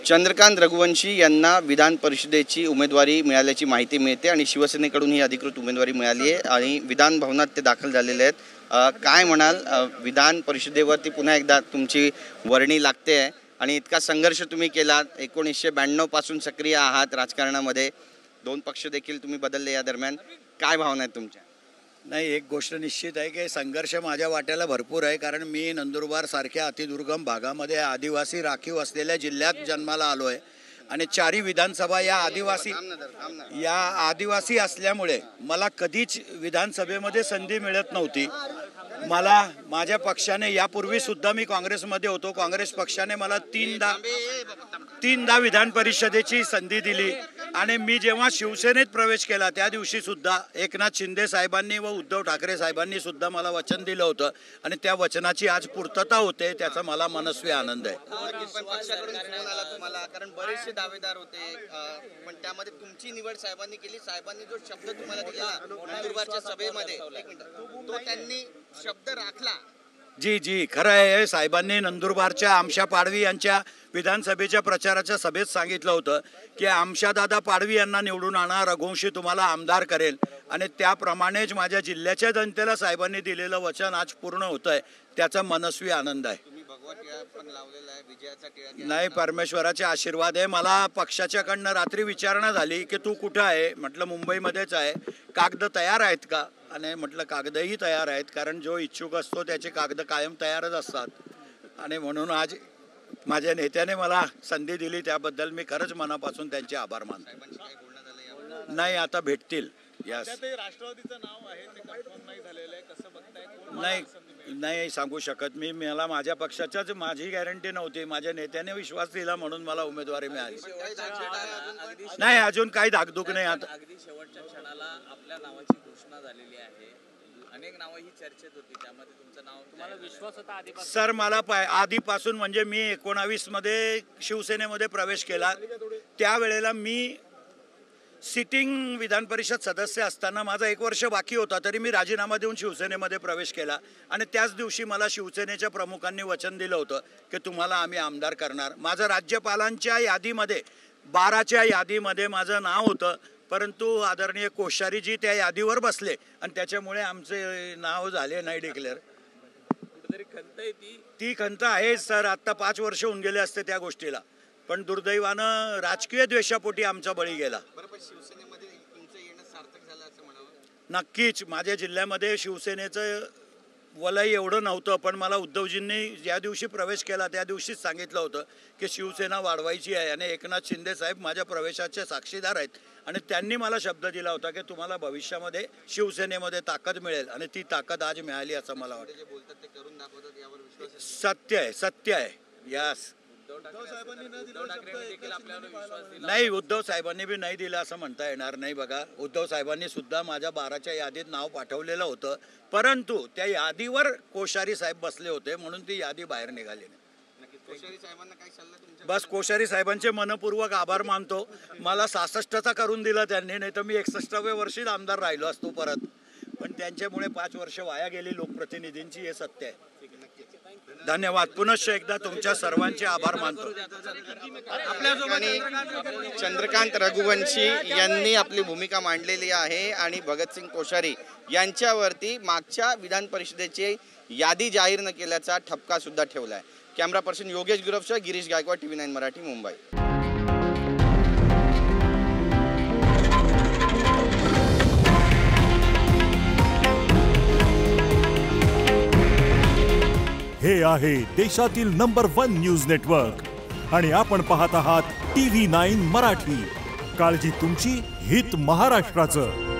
चंद्रकांत रघुवंशी यांना विधान परिषदेची उमेदवारी मिळाल्याची माहिती मिळते आणि शिवसेनेकडून ही अधिकृत उमेदवारी मिळाली आहे आणि विधान भवनात ते दाखल झालेले आहेत। काय म्हणाल, विधान परिषदेवरती पुन्हा एकदा तुमची वर्णी लागते आहे आणि इतका संघर्ष तुम्ही केलात, 1992 पासून सक्रिय आहात राजकारणामध्ये, 2 पक्ष देखील तुम्ही बदलले, या दरम्यान काय भावना आहेत तुमच्या? नाही, एक गोष्ट निश्चित आहे की संघर्ष माझ्या वाट्याला भरपूर आहे, कारण मी नंदुरबार सारख्या अतिदुर्गम भागामध्ये आदिवासी राखीव असलेल्या जिल्ह्यात जन्माला आलो आहे आणि 4 विधानसभा या आदिवासी असल्यामुळे मला कधीच विधानसभेमध्ये संधी मिळत नव्हती। मला माझ्या पक्षाने यापूर्वी सुद्धा मी काँग्रेसमध्ये होतो, काँग्रेस पक्षाने मला तीनदा विधान परिषदेची संधी दिली आणि मी जेव्हा शिवसेनेत प्रवेश केला त्या दिवशी सुद्धा एकनाथ शिंदे साहेबांनी व उद्धव ठाकरे साहेबांनी सुद्धा मला वचन दिलं होतं आणि त्या वचनाची आज पूर्तता होते, त्याचा मला मनस्वी आनंद आहे। कारण बरेचसे दावेदार होते, पण त्यामध्ये तुमची निवड साहेबांनी केली। साहेबांनी जो शब्द तुम्हाला दिला नंदुरबारच्या सभेमध्ये, तो त्यांनी शब्द राखला। जी खरं आहे, साहेबांनी नंदुरबारच्या आमशा पाडवी यांच्या विधानसभेच्या प्रचाराच्या सभेत सांगितलं होतं की आमशादादा पाडवी यांना निवडून आणा, रघुवंशी तुम्हाला आमदार करेल, आणि त्याप्रमाणेच माझ्या जिल्ह्याच्या जनतेला साहेबांनी दिलेलं वचन आज पूर्ण होतं आहे, त्याचा मनस्वी आनंद आहे। नाही, परमेश्वराचे आशीर्वाद आहे। मला पक्षाच्याकडनं रात्री विचारणा झाली की तू कुठं आहे, म्हटलं मुंबईमध्येच आहे, कागद तयार आहेत का, आणि म्हटलं कागदही तयार आहेत, कारण जो इच्छुक असतो त्याचे कागद कायम तयारच असतात। आणि म्हणून आज माझ्या नेत्याने मला संधी दिली, त्याबद्दल मी खरंच मनापासून त्यांचे आभार मानतो। नाही, आता भेटतील। राष्ट्रवादीचं नाव आहे ते कन्फर्म नाही झालेलं आहे, कसं बघताय? नाही सांगू शकत मी, मला माझ्या पक्षाच्याच माझी गॅरंटी नव्हती, माझ्या नेत्याने विश्वास दिला म्हणून मला उमेदवारी मिळाली। नाही, अजून काही धाकधूक नाही। आता अगदी शेवटच्या क्षणाला आपल्या नावाची घोषणा झालेली आहे, अनेक नावं ही चर्चेत होती, त्यामध्ये तुमचं नाव, तुम्हाला विश्वास होता आधीपासून? सर, मला आधीपासून, म्हणजे मी 19 मध्ये शिवसेनेमध्ये प्रवेश केला, त्यावेळेला मी सिटिंग विधान परिषद सदस्य असताना माझा 1 वर्ष बाकी होता, तरी मी राजीनामा देऊन शिवसेनेमध्ये प्रवेश केला आणि त्याच दिवशी मला शिवसेनेच्या प्रमुखांनी वचन दिलं होतं की तुम्हाला आम्ही आमदार करणार। माझं राज्यपालांच्या यादीमध्ये 12च्या यादीमध्ये माझं नाव होतं, परंतु आदरणीय कोश्यारीजी त्या यादीवर बसले आणि त्याच्यामुळे आमचे नाव झाले नाही डिक्लेअर। कुठेतरी खंत आहे ती खंत आहे सर, आत्ता 5 वर्ष होऊन गेले असते त्या गोष्टीला, पण दुर्दैवानं राजकीय द्वेषापोटी आमचा बळी गेला। नक्कीच माझ्या जिल्ह्यामध्ये शिवसेनेचं वलय एवढं नव्हतं, पण मला उद्धवजींनी ज्या दिवशी प्रवेश केला त्या दिवशीच सांगितलं होतं की शिवसेना वाढवायची आहे, आणि एकनाथ शिंदे साहेब माझ्या प्रवेशाचे साक्षीदार आहेत आणि त्यांनी मला शब्द दिला होता की तुम्हाला भविष्यामध्ये शिवसेनेमध्ये ताकद मिळेल, आणि ती ताकद आज मिळाली असं मला वाटतं। सत्य आहे यास। नाही, उद्धव साहेबांनी बी नाही दिला असं म्हणता येणार नाही। बघा, उद्धव साहेबांनी सुद्धा माझ्या 12च्या यादीत नाव पाठवलेलं होतं, परंतु त्या यादीवर कोश्यारी साहेब बसले होते म्हणून ती यादी बाहेर निघाली नाही। बस कोश्यारी साहेबांचे मनपूर्वक आभार मानतो। मला 66चा करून दिला त्यांनी, नाही तर मी 61व्या वर्षी आमदार राहिलो असतो परत, पण त्यांच्यामुळे 5 वर्ष वाया गेली लोकप्रतिनिधींची, हे सत्य आहे। धन्यवाद, पुनश्च एकदा तुमच्या सर्वांचे आभार मानतो। चंद्रकांत रघुवंशी यांनी आपली भूमिका मांडलेली आहे आणि भगतसिंग कोश्यारी यांच्यावरती मागच्या विधान परिषदेची यादी जाहीर न केल्याचा ठपका सुद्धा ठेवला आहे। कॅमेरा पर्सन योगेश गुरवसह गिरीश गायकवाड, TV9 मराठी, मुंबई। हे आहे देशातील नंबर 1 न्यूज नेटवर्क आणि आपण पाहत आहात TV9 मराठी। काळजी तुमची, हित महाराष्ट्राचं।